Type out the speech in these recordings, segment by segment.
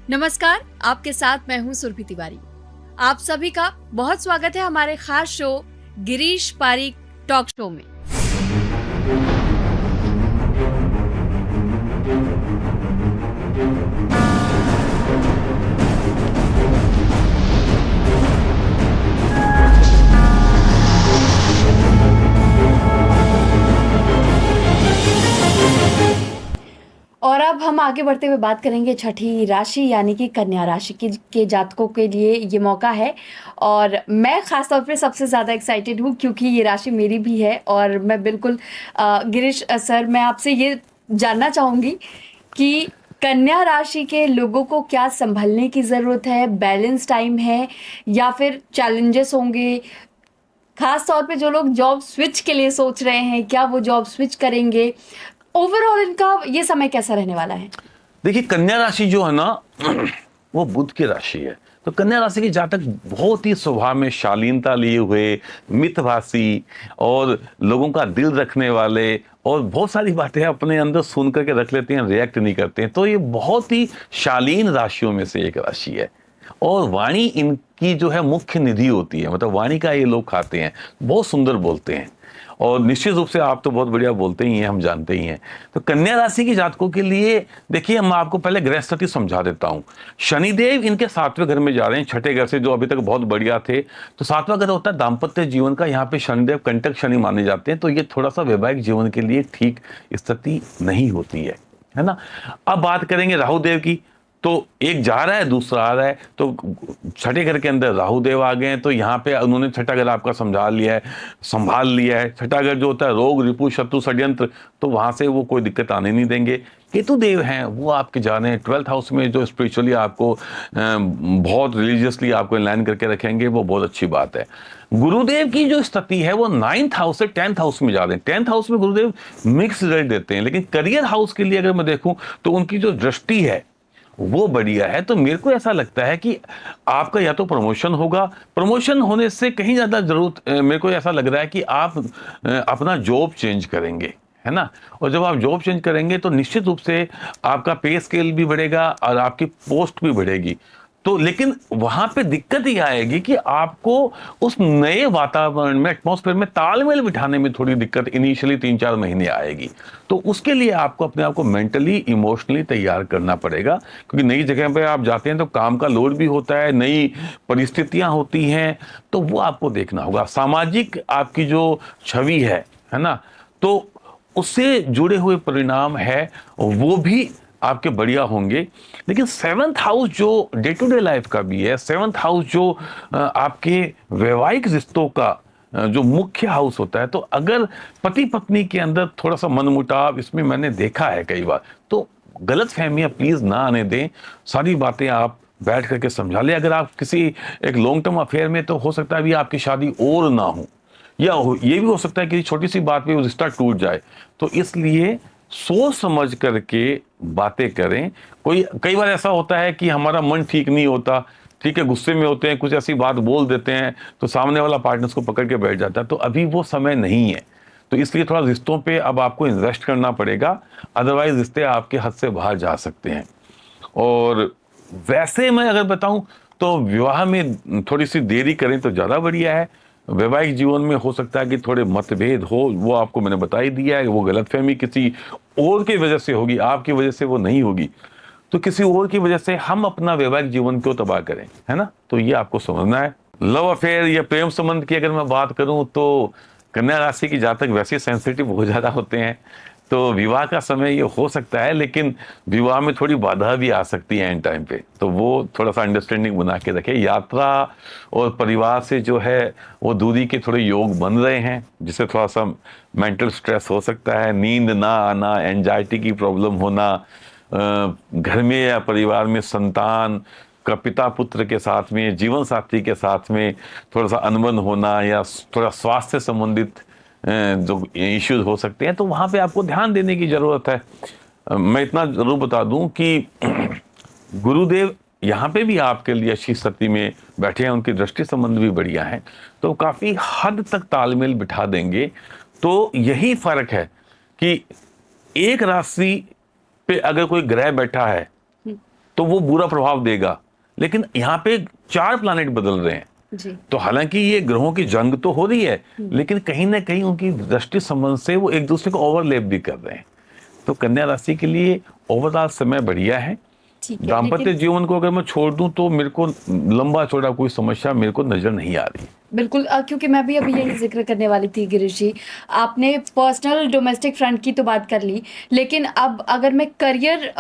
नमस्कार, आपके साथ मैं हूं सुरभि तिवारी। आप सभी का बहुत स्वागत है हमारे खास show Girish Pareek talk show में। और अब हम आगे बढ़ते हुए बात करेंगे छठी राशि यानी कि कन्या राशि के जातकों के लिए ये मौका है। और मैं खास तौर पे सबसे ज़्यादा एक्साइटेड हूँ क्योंकि ये राशि मेरी भी है। और मैं बिल्कुल गिरीश सर, मैं आपसे ये जानना चाहूँगी कि कन्या राशि के लोगों को क्या संभलने की ज़रूरत है, बैलेंस टाइम है या फिर चैलेंजेस होंगे। खास तौर पे जो लोग जॉब स्विच के लिए सोच रहे हैं, क्या वो जॉब स्विच करेंगे, ओवरऑल इनका ये समय कैसा रहने वाला है? देखिए, कन्या राशि जो है ना वो बुध की राशि है। तो कन्या राशि के जातक बहुत ही स्वभाव में शालीनता लिए हुए, मितभाषी और लोगों का दिल रखने वाले और बहुत सारी बातें अपने अंदर सुन करके रख लेते हैं, रिएक्ट नहीं करते हैं। तो ये बहुत ही शालीन राशियों में से एक राशि है और वाणी इनकी जो है मुख्य निधि होती है। मतलब वाणी का ये लोग खाते हैं, बहुत सुंदर बोलते हैं और निश्चित रूप से आप तो बहुत बढ़िया बोलते ही हैं, हम जानते ही हैं। तो कन्या राशि के जातकों के लिए देखिए, मैं आपको पहले ग्रह स्थिति समझा देता हूँ। शनिदेव इनके 7वें घर में जा रहे हैं, छठे घर से, जो अभी तक बहुत बढ़िया थे। तो 7वां घर होता है दाम्पत्य जीवन का, यहाँ पे शनिदेव कंटक शनि माने जाते हैं। तो ये थोड़ा सा वैवाहिक जीवन के लिए ठीक स्थिति नहीं होती है ना। अब बात करेंगे राहु देव की। तो एक जा रहा है, दूसरा आ रहा है। तो छठे घर के अंदर राहु देव आ गए हैं, तो यहाँ पे उन्होंने छठा घर आपका संभाल लिया है। छठा घर जो होता है रोग, रिपु, शत्रु, षड्यंत्र, तो वहां से वो कोई दिक्कत आने नहीं देंगे। केतु देव हैं, वो आपके जा रहे हैं 12th हाउस में, जो स्पिरिचुअली आपको बहुत रिलीजियसली आपको लाइन करके रखेंगे, वो बहुत अच्छी बात है। गुरुदेव की जो स्थिति है वो 9th हाउस से 10th हाउस में जा रहे हैं। 10th हाउस में गुरुदेव मिक्स रिजल्ट देते हैं, लेकिन करियर हाउस के लिए अगर मैं देखूं तो उनकी जो दृष्टि है वो बढ़िया है। तो मेरे को ऐसा लगता है कि आपका या तो प्रमोशन होगा, प्रमोशन होने से कहीं ज्यादा जरूरत मेरे को ऐसा लग रहा है कि आप अपना जॉब चेंज करेंगे, है ना। और जब आप जॉब चेंज करेंगे तो निश्चित रूप से आपका पे स्केल भी बढ़ेगा और आपकी पोस्ट भी बढ़ेगी। तो लेकिन वहां पे दिक्कत ये आएगी कि आपको उस नए वातावरण में, एटमॉस्फेयर में तालमेल बिठाने में थोड़ी दिक्कत इनिशियली 3-4 महीने आएगी। तो उसके लिए आपको अपने आप को मेंटली, इमोशनली तैयार करना पड़ेगा, क्योंकि नई जगह पे आप जाते हैं तो काम का लोड भी होता है, नई परिस्थितियां होती हैं, तो वो आपको देखना होगा। सामाजिक आपकी जो छवि है ना, तो उससे जुड़े हुए परिणाम है वो भी आपके बढ़िया होंगे। लेकिन 7th हाउस जो डे टू डे लाइफ का भी है, 7th हाउस जो आपके वैवाहिक रिश्तों का जो मुख्य हाउस होता है, तो अगर पति पत्नी के अंदर थोड़ा सा मनमुटाव इसमें मैंने देखा है कई बार, तो गलत फहमियां प्लीज ना आने दें। सारी बातें आप बैठ करके समझा लें। अगर आप किसी एक लॉन्ग टर्म अफेयर में, तो हो सकता है भी आपकी शादी और ना हो, या ये भी हो सकता है कि छोटी सी बात पे वो रिश्ता टूट जाए। तो इसलिए सोच समझ करके बातें करें। कई बार ऐसा होता है कि हमारा मन ठीक नहीं होता, ठीक है, गुस्से में होते हैं, कुछ ऐसी बात बोल देते हैं तो सामने वाला पार्टनर को पकड़ के बैठ जाता है। तो अभी वो समय नहीं है, तो इसलिए थोड़ा रिश्तों पे अब आपको इन्वेस्ट करना पड़ेगा, अदरवाइज रिश्ते आपके हाथ से बाहर जा सकते हैं। और वैसे मैं अगर बताऊं तो विवाह में थोड़ी सी देरी करें तो ज़्यादा बढ़िया है। वैवाहिक जीवन में हो सकता है कि थोड़े मतभेद हो, वो आपको मैंने बता ही दिया है। वो गलतफहमी किसी और की वजह से होगी, आपकी वजह से वो नहीं होगी। तो किसी और की वजह से हम अपना वैवाहिक जीवन क्यों तबाह करें, है ना। तो ये आपको समझना है। लव अफेयर या प्रेम संबंध की अगर मैं बात करूं तो कन्या राशि की जातक वैसे सेंसिटिव बहुत ज़्यादा होते हैं, तो विवाह का समय ये हो सकता है, लेकिन विवाह में थोड़ी बाधा भी आ सकती है एंड टाइम पे। तो वो थोड़ा सा अंडरस्टैंडिंग बना के रखें। यात्रा और परिवार से जो है वो दूरी के थोड़े योग बन रहे हैं, जिससे थोड़ा सा मेंटल स्ट्रेस हो सकता है, नींद ना आना, एंजाइटी की प्रॉब्लम होना, घर में या परिवार में संतान का पिता पुत्र के साथ में, जीवन साथी के साथ में थोड़ा सा अनबन होना, या थोड़ा स्वास्थ्य संबंधित जो इश्यूज हो सकते हैं, तो वहाँ पे आपको ध्यान देने की ज़रूरत है। मैं इतना ज़रूर बता दूं कि गुरुदेव यहाँ पे भी आपके लिए अच्छी स्थिति में बैठे हैं, उनकी दृष्टि संबंध भी बढ़िया है, तो काफ़ी हद तक तालमेल बिठा देंगे। तो यही फर्क है कि एक राशि पे अगर कोई ग्रह बैठा है तो वो बुरा प्रभाव देगा। लेकिन यहाँ पे 4 प्लैनेट बदल रहे हैं जी। तो हालांकि ये ग्रहों की जंग तो हो रही है, लेकिन कहीं ना कहीं उनकी दृष्टि संबंध से वो एक दूसरे को ओवरलैप भी कर रहे हैं। तो कन्या राशि के लिए ओवरऑल समय बढ़िया है। ठीक है, दाम्पत्य लेकिन जीवन को अगर मैं छोड़ दूं तो मेरे को लंबा चौड़ा कोई समस्या मेरे को नजर नहीं आ रही। बिल्कुल, क्योंकि मैं भी अभी यही जिक्र करने वाली थी गिरीश जी। आपने पर्सनल डोमेस्टिक फ्रंट की तो बात कर ली, लेकिन अब अगर मैं करियर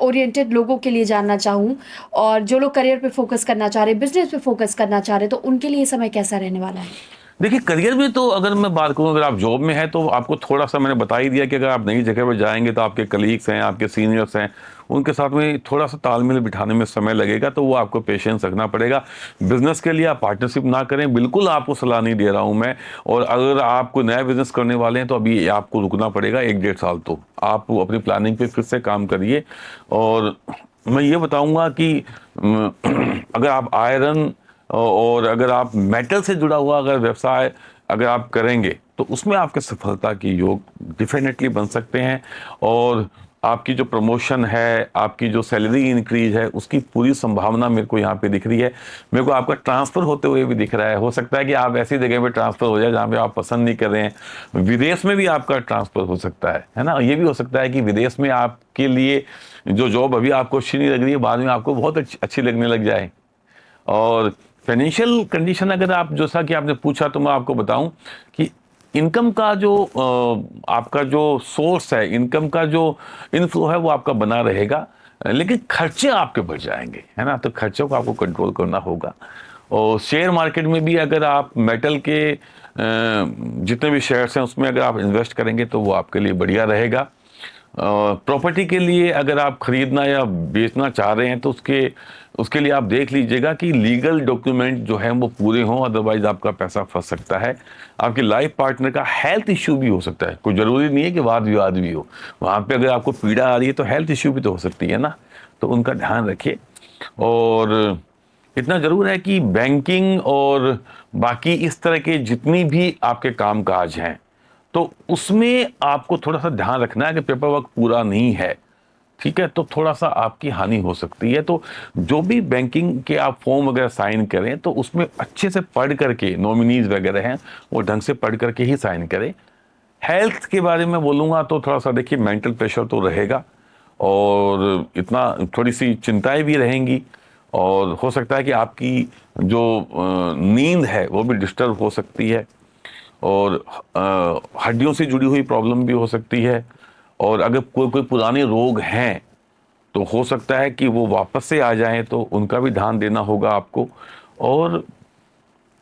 ओरिएंटेड लोगों के लिए जानना चाहूँ, और जो लोग करियर पे फोकस करना चाह रहे हैं, बिजनेस पे फोकस करना चाह रहे हैं, तो उनके लिए समय कैसा रहने वाला है? देखिए करियर में तो अगर मैं बात करूं, अगर आप जॉब में हैं तो आपको थोड़ा सा मैंने बता ही दिया कि अगर आप नई जगह पर जाएंगे तो आपके कलीग्स हैं, आपके सीनियर्स हैं, उनके साथ में थोड़ा सा तालमेल बिठाने में समय लगेगा, तो वो आपको पेशेंस रखना पड़ेगा। बिजनेस के लिए आप पार्टनरशिप ना करें, बिल्कुल आपको सलाह नहीं दे रहा हूं मैं। और अगर आप कोई नया बिजनेस करने वाले हैं तो अभी आपको रुकना पड़ेगा 1-1.5 साल, तो आप अपनी प्लानिंग पे फिर से काम करिए। और मैं ये बताऊंगा कि अगर आप आयरन और अगर आप मेटल से जुड़ा हुआ अगर व्यवसाय अगर आप करेंगे तो उसमें आपके सफलता की योग डेफिनेटली बन सकते हैं। और आपकी जो प्रमोशन है, आपकी जो सैलरी इंक्रीज है, उसकी पूरी संभावना मेरे को यहाँ पे दिख रही है। मेरे को आपका ट्रांसफर होते हुए भी दिख रहा है। हो सकता है कि आप ऐसी जगह पे ट्रांसफर हो जाए जहाँ पे आप पसंद नहीं कर रहे हैं। विदेश में भी आपका ट्रांसफर हो सकता है ना। ये भी हो सकता है कि विदेश में आपके लिए जो जॉब अभी आपको अच्छी नहीं लग रही है, बाद में आपको बहुत अच्छी लगने लग जाए। और फाइनेंशियल कंडीशन अगर आप, जैसा कि आपने पूछा, तो मैं आपको बताऊं कि इनकम का जो आपका जो सोर्स है, इनकम का जो इनफ्लो है, वो आपका बना रहेगा। लेकिन खर्चे आपके बढ़ जाएंगे, है ना। तो खर्चों को आपको कंट्रोल करना होगा। और शेयर मार्केट में भी अगर आप मेटल के जितने भी शेयर्स हैं उसमें अगर आप इन्वेस्ट करेंगे तो वो आपके लिए बढ़िया रहेगा। प्रॉपर्टी के लिए अगर आप खरीदना या बेचना चाह रहे हैं तो उसके उसके लिए आप देख लीजिएगा कि लीगल डॉक्यूमेंट जो है वो पूरे हों, अदरवाइज आपका पैसा फंस सकता है। आपके लाइफ पार्टनर का हेल्थ इश्यू भी हो सकता है, कोई ज़रूरी नहीं है कि वाद विवाद भी हो। वहाँ पे अगर आपको पीड़ा आ रही है तो हेल्थ इश्यू भी तो हो सकती है ना। तो उनका ध्यान रखिए। और इतना ज़रूर है कि बैंकिंग और बाकी इस तरह के जितनी भी आपके काम काज हैं तो उसमें आपको थोड़ा सा ध्यान रखना है कि पेपर वर्क पूरा नहीं है, ठीक है, तो थोड़ा सा आपकी हानि हो सकती है। तो जो भी बैंकिंग के आप फॉर्म वगैरह साइन करें तो उसमें अच्छे से पढ़ करके, नॉमिनीज वगैरह हैं वो ढंग से पढ़ करके ही साइन करें। हेल्थ के बारे में बोलूँगा तो थोड़ा सा देखिए, मेंटल प्रेशर तो रहेगा और इतना थोड़ी सी चिंताएं भी रहेंगी। और हो सकता है कि आपकी जो नींद है वो भी डिस्टर्ब हो सकती है। और हड्डियों से जुड़ी हुई प्रॉब्लम भी हो सकती है। और अगर कोई कोई पुराने रोग हैं तो हो सकता है कि वो वापस से आ जाएं, तो उनका भी ध्यान देना होगा आपको। और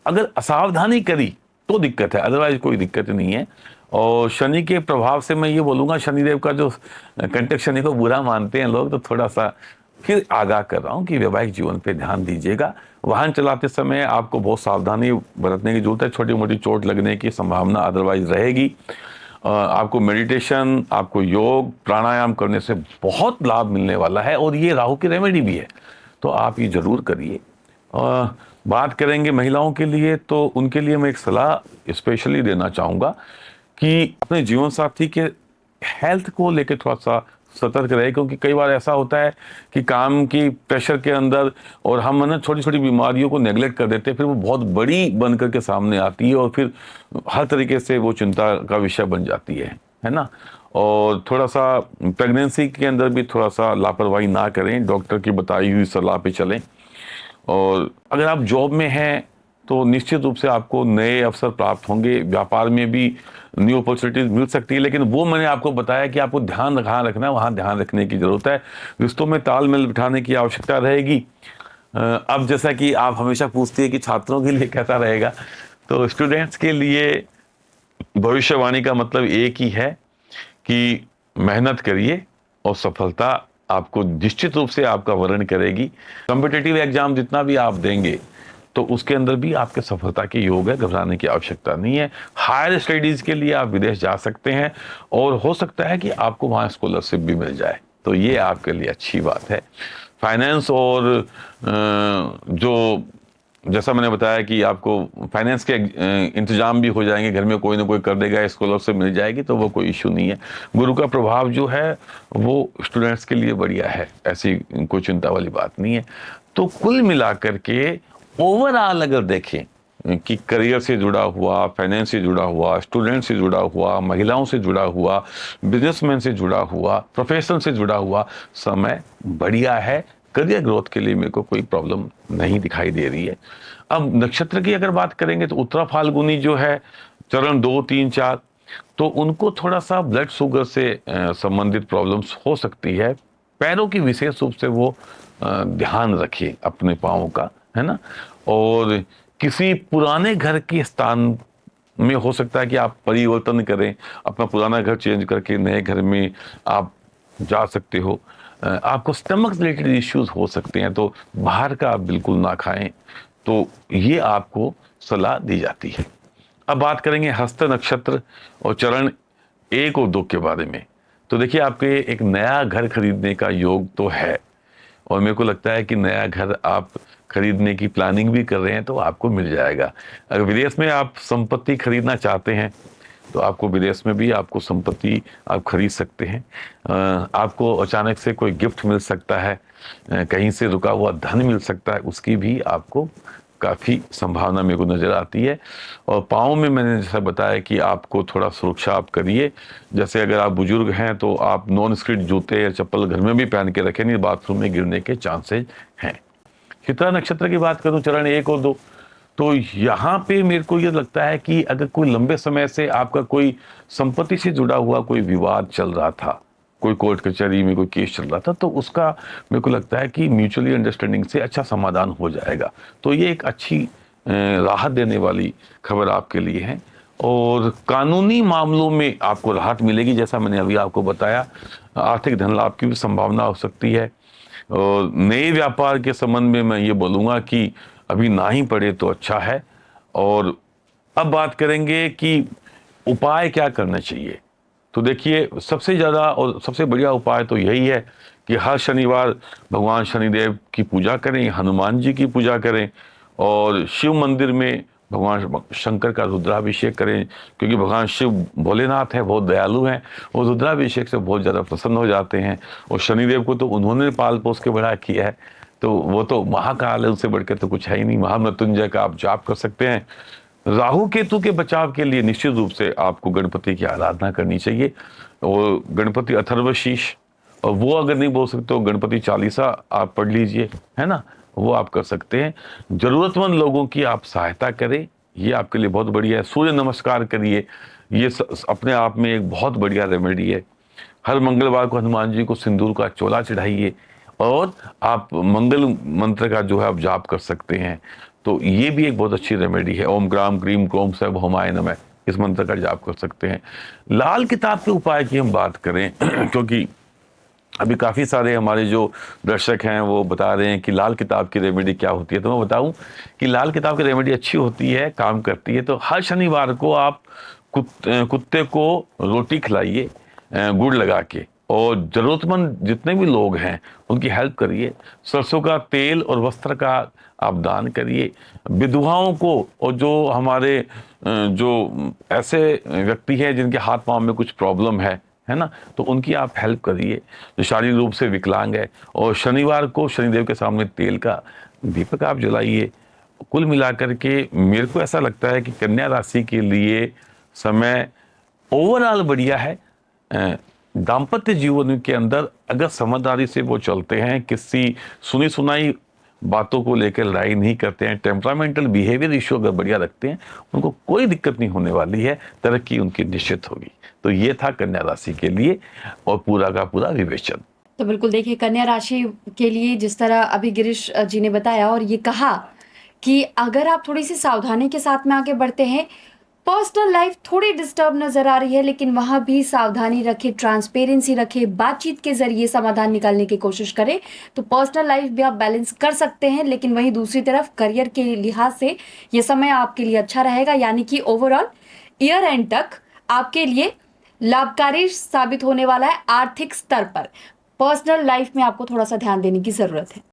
अगर असावधानी करी तो दिक्कत है, अदरवाइज कोई दिक्कत नहीं है। और शनि के प्रभाव से मैं ये बोलूँगा, शनिदेव का जो कंटक शनि को बुरा मानते हैं लोग, तो थोड़ा सा फिर आगाह कर रहा हूँ कि वैवाहिक जीवन पे ध्यान दीजिएगा। वाहन चलाते समय आपको बहुत सावधानी बरतने की जरूरत है, छोटी मोटी चोट लगने की संभावना अदरवाइज रहेगी। आपको मेडिटेशन, आपको योग प्राणायाम करने से बहुत लाभ मिलने वाला है और ये राहु की रेमेडी भी है, तो आप ये जरूर करिए। बात करेंगे महिलाओं के लिए, तो उनके लिए मैं एक सलाह स्पेशली देना चाहूँगा कि अपने जीवन साथी के हेल्थ को लेकर थोड़ा सा सतर्क रहे। क्योंकि कई बार ऐसा होता है कि काम की प्रेशर के अंदर और हम ना छोटी छोटी बीमारियों को नेगलेक्ट कर देते हैं, फिर वो बहुत बड़ी बन करके सामने आती है और फिर हर तरीके से वो चिंता का विषय बन जाती है ना। और थोड़ा सा प्रेगनेंसी के अंदर भी थोड़ा सा लापरवाही ना करें, डॉक्टर की बताई हुई सलाह पे चलें। और अगर आप जॉब में हैं तो निश्चित रूप से आपको नए अवसर प्राप्त होंगे, व्यापार में भी न्यू अपॉर्चुनिटीज मिल सकती है। लेकिन वो मैंने आपको बताया कि आपको ध्यान कहाँ रखना है, वहाँ ध्यान रखने की जरूरत है। रिश्तों में तालमेल बिठाने की आवश्यकता रहेगी। अब जैसा कि आप हमेशा पूछती है कि छात्रों के लिए कैसा रहेगा, तो स्टूडेंट्स के लिए भविष्यवाणी का मतलब एक ही है कि मेहनत करिए और सफलता आपको निश्चित रूप से आपका वर्ण करेगी। कॉम्पिटिटिव एग्जाम जितना भी आप देंगे तो उसके अंदर भी आपके सफलता के योग है, घबराने की आवश्यकता नहीं है। हायर स्टडीज के लिए आप विदेश जा सकते हैं और हो सकता है कि आपको वहाँ स्कॉलरशिप भी मिल जाए, तो ये आपके लिए अच्छी बात है। फाइनेंस और जो जैसा मैंने बताया कि आपको फाइनेंस के इंतजाम भी हो जाएंगे, घर में कोई ना कोई कर देगा, स्कॉलरशिप मिल जाएगी, तो वो कोई इशू नहीं है। गुरु का प्रभाव जो है वो स्टूडेंट्स के लिए बढ़िया है, ऐसी कोई चिंता वाली बात नहीं है। तो कुल मिलाकर के ओवरऑल अगर देखें कि करियर से जुड़ा हुआ, फाइनेंस से जुड़ा हुआ, स्टूडेंट से जुड़ा हुआ, महिलाओं से जुड़ा हुआ, बिजनेसमैन से जुड़ा हुआ, प्रोफेशन से जुड़ा हुआ, समय बढ़िया है। करियर ग्रोथ के लिए मेरे को कोई प्रॉब्लम नहीं दिखाई दे रही है। अब नक्षत्र की अगर बात करेंगे तो उत्तरा फाल्गुनी जो है, चरण 2, 3, 4, तो उनको थोड़ा सा ब्लड शुगर से संबंधित प्रॉब्लम्स हो सकती है। पैरों की विशेष रूप से वो ध्यान रखिए अपने पाँव का, है ना। और किसी पुराने घर के स्थान में हो सकता है कि आप परिवर्तन करें, अपना पुराना घर चेंज करके नए घर में आप जा सकते हो। आपको स्टमक रिलेटेड इश्यूज हो सकते हैं, तो बाहर का आप बिल्कुल ना खाएं। तो ये आपको सलाह दी जाती है। अब बात करेंगे हस्त नक्षत्र और चरण 1 और 2 के बारे में। तो देखिए, आपके एक नया घर खरीदने का योग तो है, और मेरे को लगता है कि नया घर आप खरीदने की प्लानिंग भी कर रहे हैं तो आपको मिल जाएगा। अगर विदेश में आप संपत्ति खरीदना चाहते हैं तो आपको विदेश में भी आपको संपत्ति आप खरीद सकते हैं। आपको अचानक से कोई गिफ्ट मिल सकता है, कहीं से रुका हुआ धन मिल सकता है, उसकी भी आपको काफ़ी संभावना मेरे को नज़र आती है। और पाँव में मैंने जैसा बताया कि आपको थोड़ा सुरक्षा आप करिए। जैसे अगर आप बुजुर्ग हैं तो आप नॉन स्किड जूते या चप्पल घर में भी पहन के रखें, नहीं बाथरूम में गिरने के चांसेज हैं। चित्रा नक्षत्र की बात करूं, चरण 1 और 2, तो यहाँ पे मेरे को ये लगता है कि अगर कोई लंबे समय से आपका कोई संपत्ति से जुड़ा हुआ कोई विवाद चल रहा था, कोई कोर्ट कचहरी में कोई केस चल रहा था, तो उसका मेरे को लगता है कि म्यूचुअली अंडरस्टैंडिंग से अच्छा समाधान हो जाएगा। तो ये एक अच्छी राहत देने वाली खबर आपके लिए है। और कानूनी मामलों में आपको राहत मिलेगी, जैसा मैंने अभी आपको बताया। आर्थिक धन लाभ की भी संभावना हो सकती है। और नए व्यापार के संबंध में मैं ये बोलूँगा कि अभी ना ही पड़े तो अच्छा है। और अब बात करेंगे कि उपाय क्या करना चाहिए। तो देखिए, सबसे ज़्यादा और सबसे बढ़िया उपाय तो यही है कि हर शनिवार भगवान शनिदेव की पूजा करें, हनुमान जी की पूजा करें, और शिव मंदिर में भगवान शंकर का रुद्राभिषेक करें, क्योंकि भगवान शिव भोलेनाथ हैं, बहुत दयालु हैं, वो रुद्राभिषेक से बहुत ज़्यादा प्रसन्न हो जाते हैं। और शनिदेव को तो उन्होंने पाल पोस के बड़ा किया है, तो वो तो महाकाल है, उससे बढ़कर तो कुछ है ही नहीं। महामृत्युंजय का आप जाप कर सकते हैं। राहु केतु के बचाव के लिए निश्चित रूप से आपको गणपति की आराधना करनी चाहिए, और गणपति अथर्वशीष, और वो अगर नहीं बोल सकते तो गणपति चालीसा आप पढ़ लीजिए, है ना, वो आप कर सकते हैं। जरूरतमंद लोगों की आप सहायता करें, ये आपके लिए बहुत बढ़िया है। सूर्य नमस्कार करिए, ये अपने आप में एक बहुत बढ़िया रेमेडी है। हर मंगलवार को हनुमान जी को सिंदूर का चोला चढ़ाइए, और आप मंगल मंत्र का जो है आप जाप कर सकते हैं। तो ये भी एक बहुत अच्छी रेमेडी है। ओम ग्राम क्रीम क्रोम सब होमाय नमः, इस मंत्र का जाप कर सकते हैं। लाल किताब के उपाय की हम बात करें क्योंकि अभी काफ़ी सारे हमारे जो दर्शक हैं वो बता रहे हैं कि लाल किताब की रेमेडी क्या होती है, तो मैं बताऊं कि लाल किताब की रेमेडी अच्छी होती है, काम करती है। तो हर शनिवार को आप कुत्ते को रोटी खिलाइए गुड़ लगा के, और ज़रूरतमंद जितने भी लोग हैं उनकी हेल्प करिए। सरसों का तेल और वस्त्र का आप दान करिए। विधवाओं को, और जो हमारे जो ऐसे व्यक्ति हैं जिनके हाथ पांव में कुछ प्रॉब्लम है ना, तो उनकी आप हेल्प करिए, जो शारीरिक रूप से विकलांग है। और शनिवार को शनिदेव के सामने तेल का दीपक आप जलाइए। कुल मिलाकर के मेरे को ऐसा लगता है कि कन्या राशि के लिए समय ओवरऑल बढ़िया है। दाम्पत्य जीवन के अंदर अगर समझदारी से वो चलते हैं, किसी सुनी सुनाई बातों को लेकर लड़ाई नहीं करते हैं, टेम्परामेंटल बिहेवियर इशू अगर बढ़िया रखते हैं, उनको कोई दिक्कत नहीं होने वाली है, तरक्की उनकी निश्चित होगी। तो ये था कन्या राशि के लिए और पूरा का पूरा विवेचन। तो बिल्कुल देखिए, कन्या राशि के लिए जिस तरह अभी गिरीश जी ने बताया और ये कहा कि अगर आप थोड़ी सी सावधानी के साथ में आगे बढ़ते हैं, पर्सनल लाइफ थोड़ी डिस्टर्ब नजर आ रही है, लेकिन वहां भी सावधानी रखें, ट्रांसपेरेंसी रखें, बातचीत के जरिए समाधान निकालने की कोशिश करें, तो पर्सनल लाइफ भी आप बैलेंस कर सकते हैं। लेकिन वहीं दूसरी तरफ करियर के लिहाज से ये समय आपके लिए अच्छा रहेगा, यानी कि ओवरऑल ईयर एंड तक आपके लिए लाभकारी साबित होने वाला है। आर्थिक स्तर पर पर्सनल लाइफ में आपको थोड़ा सा ध्यान देने की जरूरत है।